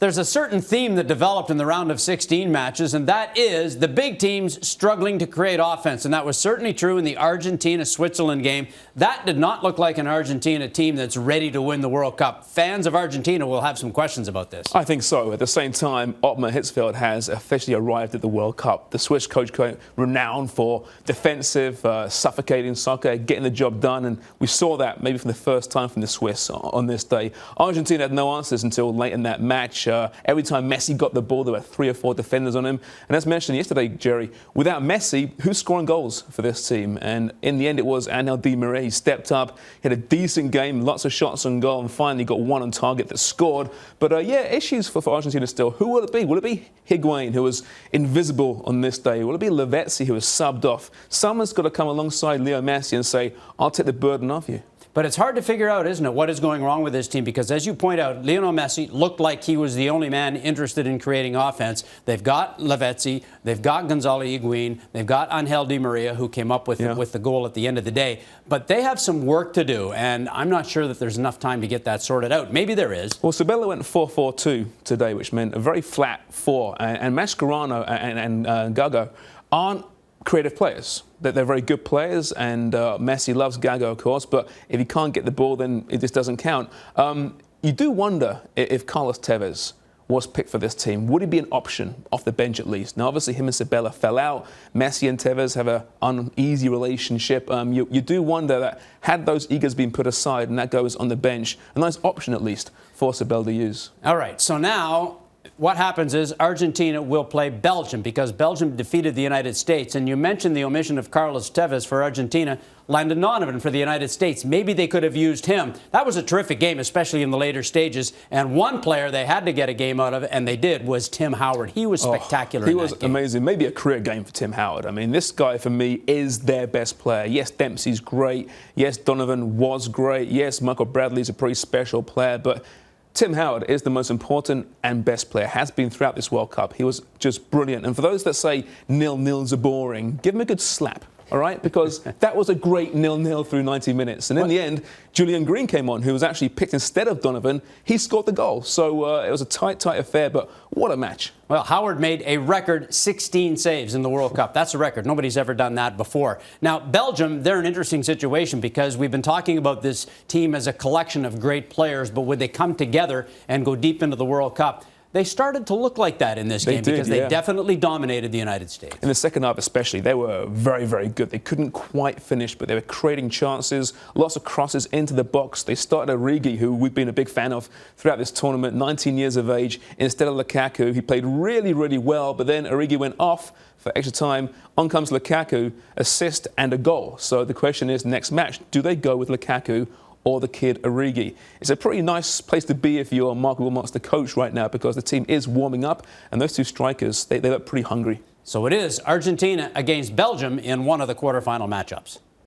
There's a certain theme that developed in the round of 16 matches, and that is the big teams struggling to create offense. And that was certainly true in the Argentina-Switzerland game. That did not look like an Argentina team that's ready to win the World Cup. Fans of Argentina will have some questions about this. I think so. At the same time, Ottmar Hitzfeld has officially arrived at the World Cup. The Swiss coach renowned for defensive, suffocating soccer, getting the job done. And we saw that maybe for the first time from the Swiss on this day. Argentina had no answers until late in that match. Every time Messi got the ball, there were 3 or 4 defenders on him. And as mentioned yesterday, Jerry, without Messi, who's scoring goals for this team? And in the end, it was Angel Di Maria. He stepped up, had a decent game, lots of shots on goal, and finally got one on target that scored. But yeah, issues for Argentina still. Who will it be? Will it be Higuain, who was invisible on this day? Will it be Lavezzi, who was subbed off? Someone's got to come alongside Leo Messi and say, I'll take the burden off you. But it's hard to figure out, isn't it, what is going wrong with this team? Because as you point out, Lionel Messi looked like he was the only man interested in creating offense. They've got Lavezzi, they've got Gonzalo Higuain, they've got Angel Di Maria, who came up with the goal at the end of the day. But they have some work to do, and I'm not sure that there's enough time to get that sorted out. Maybe there is. Well, Sabella went 4-4-2 today, which meant a very flat 4. And Mascherano and Gago aren't creative players. They're very good players, and Messi loves Gago, of course, but if he can't get the ball, then it just doesn't count. You do wonder if Carlos Tevez was picked for this team. Would he be an option off the bench at least? Now, obviously, him and Sabella fell out. Messi and Tevez have an uneasy relationship. You do wonder that had those egos been put aside and that goes on the bench, a nice option at least for Sabella to use. All right, so now what happens is Argentina will play Belgium because Belgium defeated the United States. And you mentioned the omission of Carlos Tevez for Argentina, Landon Donovan for the United States. Maybe they could have used him. That was a terrific game, especially in the later stages. And one player they had to get a game out of, and they did, was Tim Howard. He was spectacular. He was amazing. Maybe a career game for Tim Howard. I mean, this guy, for me, is their best player. Yes, Dempsey's great. Yes, Donovan was great. Yes, Michael Bradley's a pretty special player. But Tim Howard is the most important and best player, has been throughout this World Cup. He was just brilliant. And for those that say 0-0s are boring, give him a good slap, all right? Because that was a great 0-0 through 90 minutes. And in the end, Julian Green came on, who was actually picked instead of Donovan. He scored the goal. So it was a tight affair, but what a match. Well, Howard made a record 16 saves in the World Cup. That's a record. Nobody's ever done that before. Now, Belgium, they're an interesting situation because we've been talking about this team as a collection of great players, but would they come together and go deep into the World Cup? They started to look like that in this game because they definitely dominated the United States. In the second half especially, they were very, very good. They couldn't quite finish, but they were creating chances, lots of crosses into the box. They started Origi, who we've been a big fan of throughout this tournament, 19 years of age, instead of Lukaku. He played really, really well, but then Origi went off for extra time. On comes Lukaku, assist and a goal. So the question is, next match, do they go with Lukaku or the kid Origi? It's a pretty nice place to be if you're Mark Wilmot's the coach right now, because the team is warming up, and those two strikers, they look pretty hungry. So it is Argentina against Belgium in one of the quarterfinal matchups.